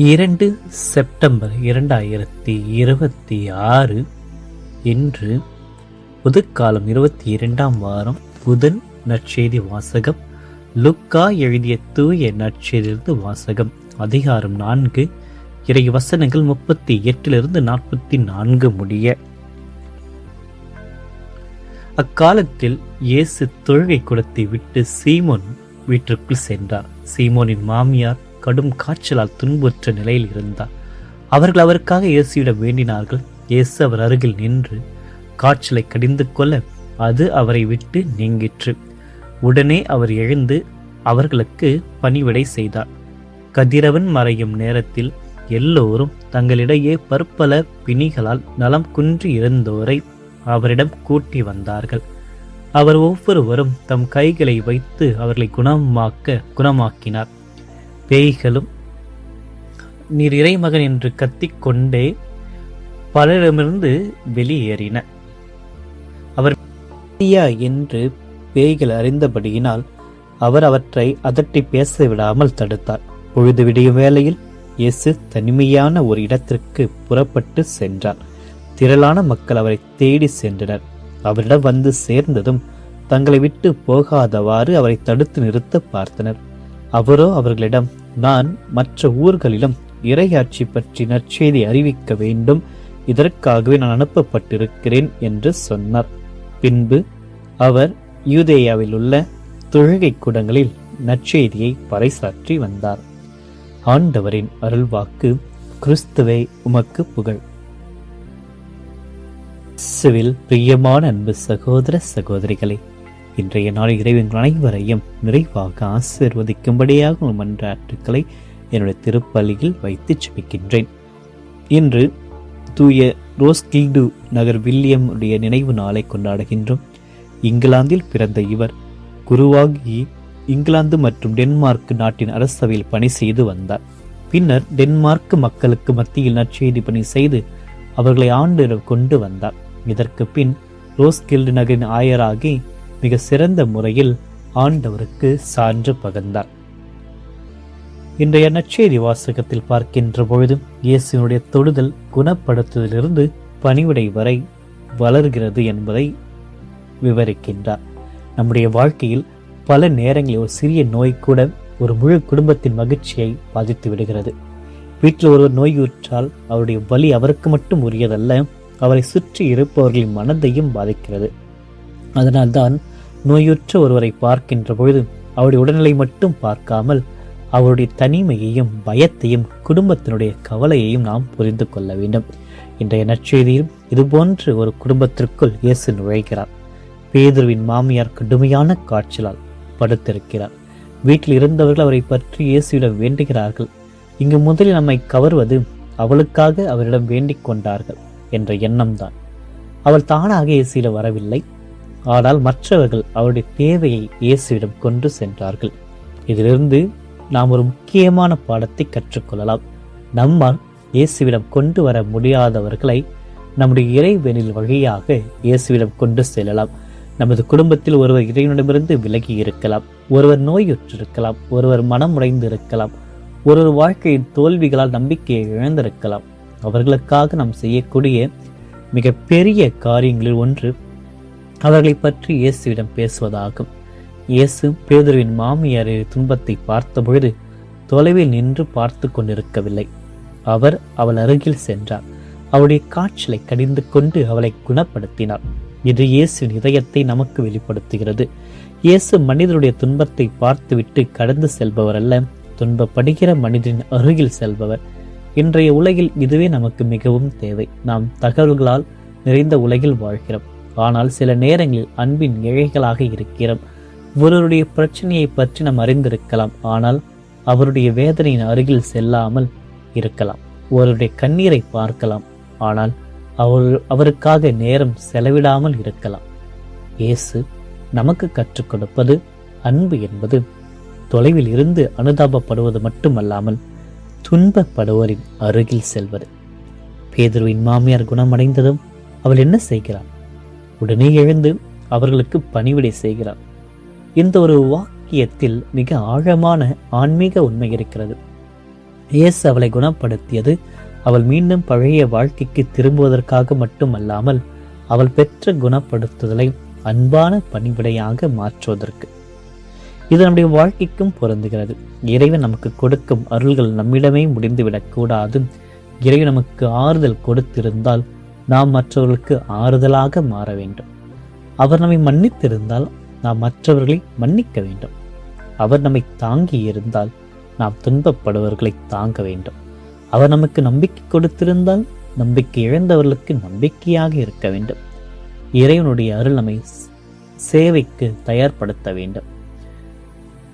2 September 2026 இன்று புதுக்காலம் 22ஆம் வாரம் புதன். நற்செய்தி வாசகம். லூக்கா எழுதிய தூய நற்செய்தியிலிருந்து வாசகம். அதிகாரம் 4, இறை வசனங்கள் 38 44 முடிய. அக்காலத்தில் இயேசு தொழுகை கூடத்தை விட்டு சீமோன் வீட்டிற்குள் சென்றார். சீமோனின் மாமியார் கடும் காய்ச்சலால் துன்புற்ற நிலையில் இருந்தார். அவர்கள் அவருக்காக இயேசுவிடம் வேண்டினார்கள். இயேசு அவர் அருகில் நின்று காய்ச்சலை கடிந்து கொள்ள அது அவரை விட்டு நீங்கிற்று. உடனே அவர் எழுந்து அவர்களுக்கு பணிவிடை செய்தார். கதிரவன் மறையும் நேரத்தில் எல்லோரும் தங்களிடையே பற்பல பிணிகளால் நலம் குன்றி இருந்தோரை அவரிடம் கூட்டி வந்தார்கள். அவர் ஒவ்வொருவரும் தம் கைகளை வைத்து அவர்களை குணமாக்கினார். பேய்களும் நீர் இறைமகன் என்று கத்திக்கொண்டே பலரிடமிருந்து வெளியேறின. அவர் என்று பேய்கள் அறிந்தபடியினால் அவர் அவற்றை அதட்டி பேச விடாமல் தடுத்தார். பொழுது விடியும் வேளையில் இயேசு தனிமையான ஒரு இடத்திற்கு புறப்பட்டு சென்றார். திரளான மக்கள் அவரை தேடி சென்றனர். அவரிடம் வந்து சேர்ந்ததும் தங்களை விட்டு போகாதவாறு அவரை தடுத்து நிறுத்த பார்த்தனர். அவரோ அவர்களிடம், நான் மற்ற ஊர்களிலும் இறையாட்சி பற்றி நற்செய்தி அறிவிக்க வேண்டும், இதற்காகவே நான் அனுப்பப்பட்டிருக்கிறேன் என்று சொன்னார். பின்பு அவர் யூதேயாவில் உள்ள தொழுகை கூடங்களில் நற்செய்தியை பறைசாற்றி வந்தார். ஆண்டவரின் அருள்வாக்கு. கிறிஸ்துவே உமக்கு புகழ். இயேசுவில் பிரியமான அன்பு சகோதர சகோதரிகளே, இன்றைய நாள் இறைவன் அனைவரையும் நிறைவாக ஆசீர்வதிக்கும்படியாக மன்றாட்டுக்களை என்னுடைய திருப்பலியில் வைத்து ஜெபிக்கின்றேன். இன்று தூய ரோஸ்கில்டு நகர் வில்லியம் உடைய நினைவு நாளை கொண்டாடுகின்றோம். இங்கிலாந்தில் பிறந்த இவர் குருவாகி இங்கிலாந்து மற்றும் டென்மார்க் நாட்டின் அரசவையில் பணி செய்து வந்தார். பின்னர் டென்மார்க் மக்களுக்கு மத்தியில் நற்செய்தி பணி செய்து அவர்களை ஆண்டு கொண்டு வந்தார். இதற்கு பின் ரோஸ்கில்டு நகரின் ஆயராகி மிக சிறந்த முறையில் ஆண்டவருக்கு சான்று பகர்ந்தார். இன்றைய நற்செய்தி வாசகத்தில் பார்க்கின்ற பொழுது இயேசுனுடைய தொடுதல் குணப்படுத்துவதிலிருந்து பணிவிடை வரை வளர்கிறது என்பதை விவரிக்கின்றார். நம்முடைய வாழ்க்கையில் பல நேரங்களில் ஒரு சிறிய நோய் கூட ஒரு முழு குடும்பத்தின் மகிழ்ச்சியை பாதித்து விடுகிறது. வீட்டில் ஒருவர் நோயுற்றால் அவருடைய வலி அவருக்கு மட்டும் உரியதல்ல, அவரை சுற்றி இருப்பவர்களின் மனதையும் பாதிக்கிறது. அதனால்தான் நோயுற்ற ஒருவரை பார்க்கின்ற பொழுது அவருடைய உடல்நிலை மட்டும் பார்க்காமல் அவருடைய தனிமையையும் பயத்தையும் குடும்பத்தினுடைய கவலையையும் நாம் புரிந்து கொள்ள வேண்டும். இன்றைய நற்செய்தியில் இதுபோன்று ஒரு குடும்பத்திற்குள் இயேசு நுழைகிறார். பேதுருவின் மாமியார் கடுமையான காய்ச்சலால் படுத்திருக்கிறார். வீட்டில் இருந்தவர்கள் அவரை பற்றி இயேசுவிடம் வேண்டுகிறார்கள். இங்கு முதலில் நம்மை கவர்வது அவளுக்காக அவரிடம் வேண்டிக் கொண்டார்கள் என்ற எண்ணம்தான். அவள் தானாக இயேசுவிடம் வரவில்லை, ஆனால் மற்றவர்கள் அவருடைய தேவையை இயேசுவிடம் கொண்டு சென்றார்கள். இதிலிருந்து நாம் ஒரு முக்கியமான பாடத்தை கற்றுக்கொள்ளலாம். நம்மால் இயேசுவிடம் கொண்டு வர முடியாதவர்களை நம்முடைய இறைவனில் வழியாக இயேசுவிடம் கொண்டு செல்லலாம். நமது குடும்பத்தில் ஒருவர் இறைவனிடமிருந்து விலகி இருக்கலாம், ஒருவர் நோயுற்றிருக்கலாம், ஒருவர் மனம் உடைந்து இருக்கலாம், ஒருவர் வாழ்க்கையின் தோல்விகளால் நம்பிக்கையை இழந்திருக்கலாம். அவர்களுக்காக நாம் செய்யக்கூடிய மிக பெரிய காரியங்களில் ஒன்று அவர்களை பற்றி இயேசுவிடம் பேசுவதாகும். இயேசு பேதுருவின் மாமியாரின் துன்பத்தை பார்த்த பொழுது தொலைவில் நின்று பார்த்து கொண்டிருக்கவில்லை. அவள் அருகில் சென்றார். அவளுடைய காய்ச்சலை கடிந்து கொண்டு அவளை குணப்படுத்தினார். இது இயேசுவின் இதயத்தை நமக்கு வெளிப்படுத்துகிறது. இயேசு மனிதனுடைய துன்பத்தை பார்த்துவிட்டு கடந்து செல்பவர் அல்ல, துன்பப்படுகிற மனிதனின் அருகில் செல்பவர். இன்றைய உலகில் இதுவே நமக்கு மிகவும் தேவை. நாம் தகவல்களால் நிறைந்த உலகில் வாழ்கிறோம், ஆனால் சில நேரங்களில் அன்பின் இழைகளாக இருக்கிறோம். ஒருவருடைய பிரச்சனையை பற்றி நாம் அறிந்திருக்கலாம், ஆனால் அவருடைய வேதனையின் அருகில் செல்லாமல் இருக்கலாம். ஒருவருடைய கண்ணீரை பார்க்கலாம், ஆனால் அவருக்காக நேரம் செலவிடாமல் இருக்கலாம். இயேசு நமக்கு கற்றுக் கொடுப்பது அன்பு என்பது தொலைவில் இருந்து அனுதாபப்படுவது மட்டுமல்லாமல் துன்பப்படுவோரின் அருகில் செல்வது. பேதுருவின் மாமியார் குணமடைந்ததும் அவள் என்ன செய்கிறாள்? உடனே எழுந்து அவர்களுக்கு பணிவிடை செய்கிறார். இந்த ஒரு வாக்கியத்தில் மிக ஆழமான ஆன்மீக உண்மை இருக்கிறது. இயேசு அவளை குணப்படுத்தியது அவள் மீண்டும் பழைய வாழ்க்கைக்கு திரும்புவதற்காக மட்டுமல்லாமல் அவள் பெற்ற குணப்படுத்துதலை அன்பான பணிவிடையாக மாற்றுவதற்கு. இது நம்முடைய வாழ்க்கைக்கும் பொருந்துகிறது. இறைவன் நமக்கு கொடுக்கும் அருள்கள் நம்மிடமே முடிந்துவிடக் கூடாது. இறைவன் நமக்கு ஆறுதல் கொடுத்திருந்தால் நாம் மற்றவர்களுக்கு ஆறுதலாக மாற வேண்டும். அவர் நம்மை மன்னித்திருந்தால் நாம் மற்றவர்களை மன்னிக்க வேண்டும். அவர் நம்மை தாங்கி இருந்தால் நாம் துன்பப்படுபவர்களை தாங்க வேண்டும். அவர் நமக்கு நம்பிக்கை கொடுத்திருந்தால் நம்பிக்கை இழந்தவர்களுக்கு நம்பிக்கையாக இருக்க வேண்டும். இறைவனுடைய அருள் நம்மை சேவைக்கு தயார்படுத்த வேண்டும்.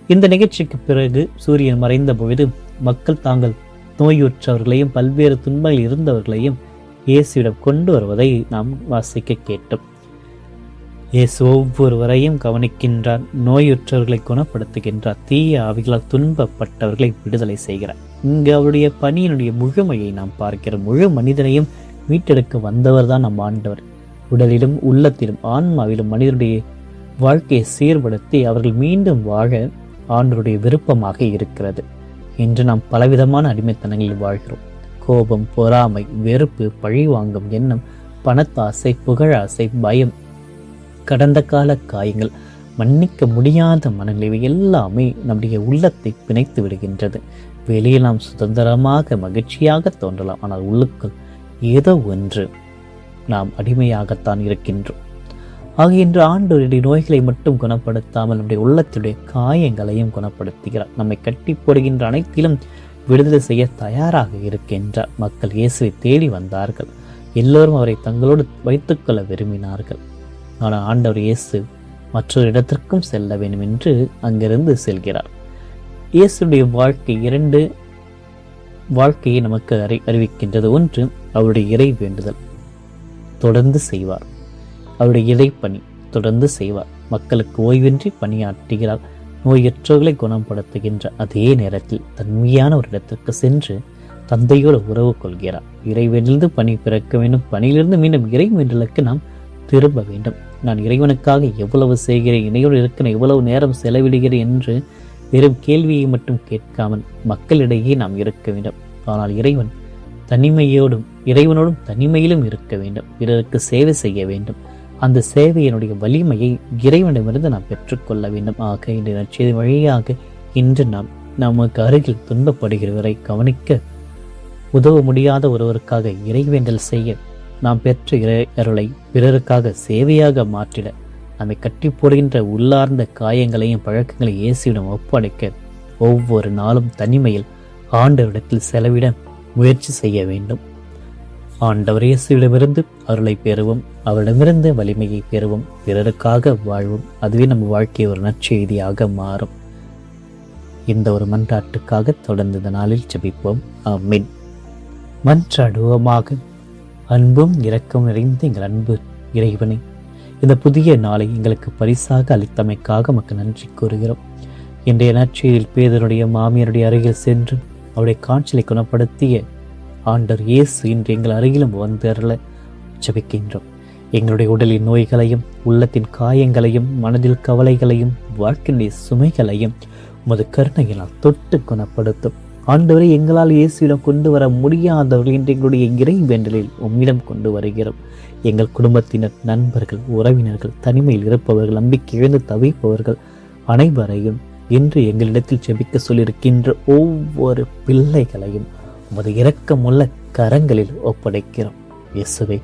இந்த நிகழ்ச்சிக்கு பிறகு சூரியன் மறைந்த பொழுது மக்கள் தாங்கள் நோயுற்றவர்களையும் பல்வேறு துன்பங்கள் இருந்தவர்களையும் இயேசுவிடம் கொண்டு வருவதை நாம் வாசிக்க கேட்டோம். இயேசு ஒவ்வொருவரையும் கவனிக்கின்றார், நோயுற்றவர்களை குணப்படுத்துகின்றார், தீய ஆவிகளால் துன்பப்பட்டவர்களை விடுதலை செய்கிறார். இங்கு அவருடைய பணியினுடைய முழுமையை நாம் பார்க்கிறோம். முழு மனிதனையும் மீட்டெடுக்க வந்தவர் தான் நம் ஆண்டவர். உடலிலும் உள்ளத்திலும் ஆன்மாவிலும் மனிதனுடைய வாழ்க்கையை சீர்படுத்தி அவர்கள் மீண்டும் வாழ ஆண்டவருடைய விருப்பமாக இருக்கிறது. இன்று நாம் பலவிதமான அடிமைத்தனங்களில் வாழ்கிறோம். கோபம், பொறாமை, வெறுப்பு, பழிவாங்கும் எண்ணம், பணத்தாசை, புகழாசை, பயம், கடந்த கால காயங்கள், மன்னிக்க முடியாத மனநிலை எல்லாமே நம்முடைய உள்ளத்தை பிணைத்து விடுகின்றது. வெளியில் நாம் சுதந்திரமாக மகிழ்ச்சியாக தோன்றலாம், ஆனால் உள்ளுக்குள் ஏதோ ஒன்று நாம் அடிமையாகத்தான் இருக்கின்றோம். ஆக இன்று ஆண்டவருடைய நோய்களை மட்டும் குணப்படுத்தாமல் நம்முடைய உள்ளத்துடைய காயங்களையும் குணப்படுத்துகிறார். நம்மை கட்டி போடுகின்ற அனைத்திலும் விடுதலை செய்ய தயாராக இருக்கின்றார். மக்கள் இயேசுவை தேடி வந்தார்கள். எல்லோரும் அவரை தங்களோடு வைத்துக்கொள்ள விரும்பினார்கள். ஆனால் ஆண்டவர் இயேசு மற்றொரு இடத்திற்கும் செல்ல வேண்டும் என்று அங்கிருந்து செல்கிறார். இயேசுடைய வாழ்க்கை இரண்டு வாழ்க்கையை நமக்கு அறிவிக்கின்றது. ஒன்று, அவருடைய இறை வேண்டுதல், தொடர்ந்து செய்வார். அவருடைய இறைப்பணி தொடர்ந்து செய்வார். மக்களுக்கு ஓய்வின்றி பணியாற்றுகிறார். நோயற்றவர்களை குணப்படுத்துகின்ற அதே நேரத்தில் தன்மையான ஒரு இடத்திற்கு சென்று தந்தையோடு உறவு கொள்கிறார். இறைவேண்டிலிருந்து பணி பிறக்க வேண்டும். பணியிலிருந்து மீண்டும் இறைவேண்டலுக்கு நாம் திரும்ப வேண்டும். நான் இறைவனுக்காக எவ்வளவு செய்கிறேன், இணையோடு இருக்க எவ்வளவு நேரம் செலவிடுகிறேன் என்று வெறும் கேள்வியை மட்டும் கேட்காமல் மக்களிடையே நாம் இருக்க வேண்டும். ஆனால் இறைவனோடும் தனிமையிலும் இருக்க வேண்டும். பிறருக்கு சேவை செய்ய வேண்டும். அந்த சேவையினுடைய வலிமையை இறைவனிடமிருந்து நாம் பெற்றுக்கொள்ள வேண்டும். ஆக இந்த நற்செய்தி வழியாக இன்று நாம் நமக்கு அருகில் துன்பப்படுகிறவரை கவனிக்க உதவ முடியாத ஒருவருக்காக இறைவேண்டல் செய்ய, நாம் பெற்ற இறை அருளை பிறருக்காக சேவையாக மாற்றிட, நம்மை கட்டி போடுகின்ற உள்ளார்ந்த காயங்களையும் பழக்கங்களை இயேசுவிடம் ஒப்படைக்க ஒவ்வொரு நாளும் தனிமையில் ஆண்டவரிடத்தில் செலவிட முயற்சி செய்ய வேண்டும். ஆண்டவர் இயேசுவிடமிருந்து அருளை பெறுவோம், அவரிடமிருந்து வலிமையை பெறுவோம், பிறருக்காக வாழ்வோம். அதுவே நம்ம வாழ்க்கை ஒரு நற்செய்தியாக மாறும். இந்த ஒரு மன்றாட்டுக்காக தொடர்ந்து இந்த நாளில் ஜெபிப்போம். ஆமென். மன்றாடுவோமாக. அன்பும் இரக்கம் நிறைந்த எங்கள் அன்பு இறைவனை, இந்த புதிய நாளை எங்களுக்கு பரிசாக அளித்தமைக்காக நமக்கு நன்றி கூறுகிறோம். இன்றைய நற்செய்தியில் பேதருடைய மாமியாருடைய அருகில் சென்று அவருடைய காய்ச்சலை குணப்படுத்திய ஆண்டவர் இயேசு இன்று எங்கள் அருகிலும் வந்து அருள ஜெபிக்கின்றோம். எங்களுடைய உடலின் நோய்களையும் உள்ளத்தின் காயங்களையும் மனதில் கவலைகளையும் வாழ்க்கையுடைய சுமைகளையும் உமது கருணையினால் தொட்டு குணப்படுத்தும். ஆண்டவரை, எங்களால் இயேசுவிடம் கொண்டு வர முடியாதவர்கள் இன்று எங்களுடைய இறை வேண்டலில் உம்மிடம் கொண்டு வருகிறோம். எங்கள் குடும்பத்தினர், நண்பர்கள், உறவினர்கள், தனிமையில் இருப்பவர்கள், நம்பிக்கை இழந்து தவிப்பவர்கள் அனைவரையும் இன்று எங்களிடத்தில் ஜெபிக்க சொல்லியிருக்கின்ற ஒவ்வொரு பிள்ளைகளையும் உமது இரக்கமுள்ள கரங்களில் ஒப்படைக்கிறோம். இயேசுவே,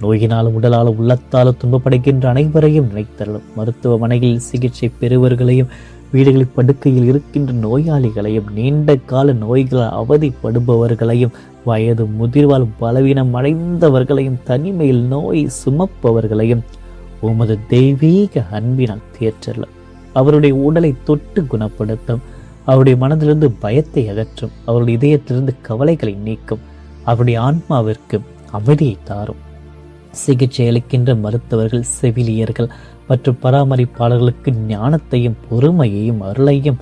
நோயினாலும் உடலாலும் உள்ளத்தாலும் துன்பப்படுகின்ற அனைவரையும் நினைத்தருளும். மருத்துவமனைகளில் சிகிச்சை பெறுவர்களையும், வீடுகளில் படுக்கையில் இருக்கின்ற நோயாளிகளையும், நீண்ட கால நோய்களால் அவதிப்படுபவர்களையும், வயது முதிர்வால் பலவீனம் அடைந்தவர்களையும், தனிமையில் நோய் சுமப்பவர்களையும் உமது தெய்வீக அன்பினால் தேற்றலும். அவருடைய உடலை தொட்டு குணப்படுத்தும். அவருடைய மனதிலிருந்து பயத்தை அகற்றும். அவருடைய இதயத்திலிருந்து கவலைகளை நீக்கும். அவருடைய ஆன்மாவிற்கு அமைதியை தாரும். சிகிச்சை அளிக்கின்ற மருத்துவர்கள், செவிலியர்கள் மற்றும் பராமரிப்பாளர்களுக்கு ஞானத்தையும் பொறுமையையும் அருளையும்,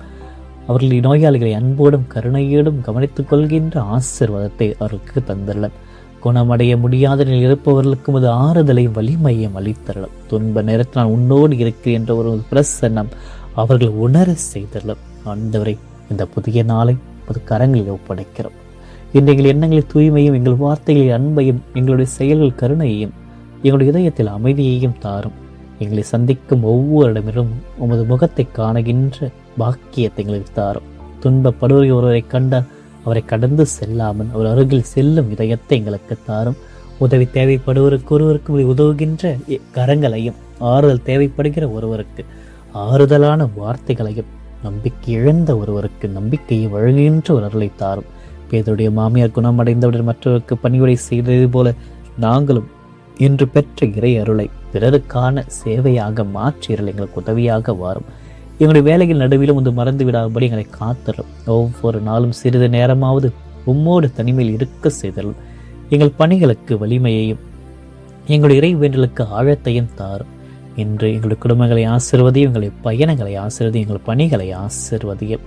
அவர்களுடைய நோயாளிகளை அன்போடும் கருணையோடும் கவனித்துக் கொள்கின்ற ஆசீர்வாதத்தை அவர்களுக்கு தந்தரலாம். குணமடைய முடியாத நிலையில் இருப்பவர்களுக்கும் அது ஆறுதலையும் வலிமையும் அளித்தரலாம். துன்ப நேரத்தில் நான் உன்னோடு இருக்கிறேன் என்ற ஒரு பிரசன்னம் அவர்கள் உணர செய்தரலாம். ஆண்டவரை, இந்த புதிய நாளை உமது கரங்களில் ஒப்படைக்கிறோம். இன்று எங்கள் எண்ணங்களில் தூய்மையும், எங்கள் வார்த்தைகளில் அன்பையும், எங்களுடைய செயல்கள் கருணையையும், எங்களுடைய இதயத்தில் அமைதியையும் தாரும். எங்களை சந்திக்கும் ஒவ்வொருடமிலும் உமது முகத்தை காணுகின்ற பாக்கியத்தை எங்களுக்கு தாரும். துன்பப்படுவரை ஒருவரை கண்டால் அவரை கடந்து செல்லாமல் அவர் அருகில் செல்லும் இதயத்தை எங்களுக்கு தாரும். உதவி தேவைப்படுவருக்கு ஒருவருக்கு உதவுகின்ற கரங்களையும், ஆறுதல் தேவைப்படுகிற ஒருவருக்கு ஆறுதலான வார்த்தைகளையும், நம்பிக்கை இழந்த ஒருவருக்கு நம்பிக்கையை வழங்குகின்ற ஒரு அருளை தாரும். பேதருடைய மாமியார் குணமடைந்தவுடன் மற்றவருக்கு பணிவுரை செய்தது போல நாங்களும் இன்று பெற்ற இறை அருளை பிறருக்கான சேவையாக மாற்றீர்கள் எங்களுக்கு உதவியாக வாரும். எங்களுடைய வேலைகள் நடுவிலும் வந்து மறந்து விடாதபடி எங்களை காத்தரும். ஒவ்வொரு நாளும் சிறிது நேரமாவது உம்மோடு தனிமையில் இருக்க செய்தலும். எங்கள் பணிகளுக்கு வலிமையையும், எங்களுடைய இறை வேண்டலுக்கு ஆழத்தையும் தாரும். இன்று எங்களுடைய குடும்பங்களை ஆசீர்வதியும், எங்களுடைய பயணங்களை ஆசீர்வதியும், எங்கள் பணிகளை ஆசீர்வதியும்.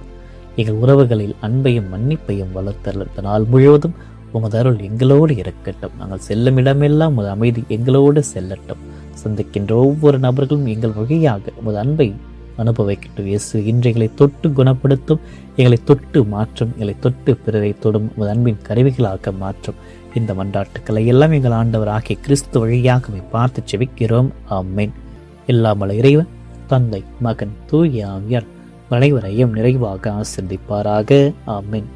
எங்கள் உறவுகளில் அன்பையும் மன்னிப்பையும் வளர்த்தல். இந்த நாள் முழுவதும் உமது அருள் எங்களோடு இருக்கட்டும். நாங்கள் செல்லும் இடமெல்லாம் உமது அமைதி எங்களோடு செல்லட்டும். சந்திக்கின்ற ஒவ்வொரு நபர்களும் எங்கள் வழியாக உமது அன்பை அனுபவிக்கட்டும். இயேசு இன்று எங்களை தொட்டு குணப்படுத்தும், எங்களை தொட்டு மாற்றும், எங்களை தொட்டு பிறரை தொடும் உமது அன்பின் கருவிகளாக மாற்றும். இந்த மன்றாட்டுக்களை எல்லாம் எங்கள் ஆண்டவர் ஆகிய கிறிஸ்து வழியாக பார்த்து செபிக்கிறோம். ஆமென். எல்லாம் வல்ல இறைவன் தந்தை, மகன், தூய ஆவியார் அனைவரையும் நிறைவாக ஆசீர்வதிப்பாராக. ஆமென்.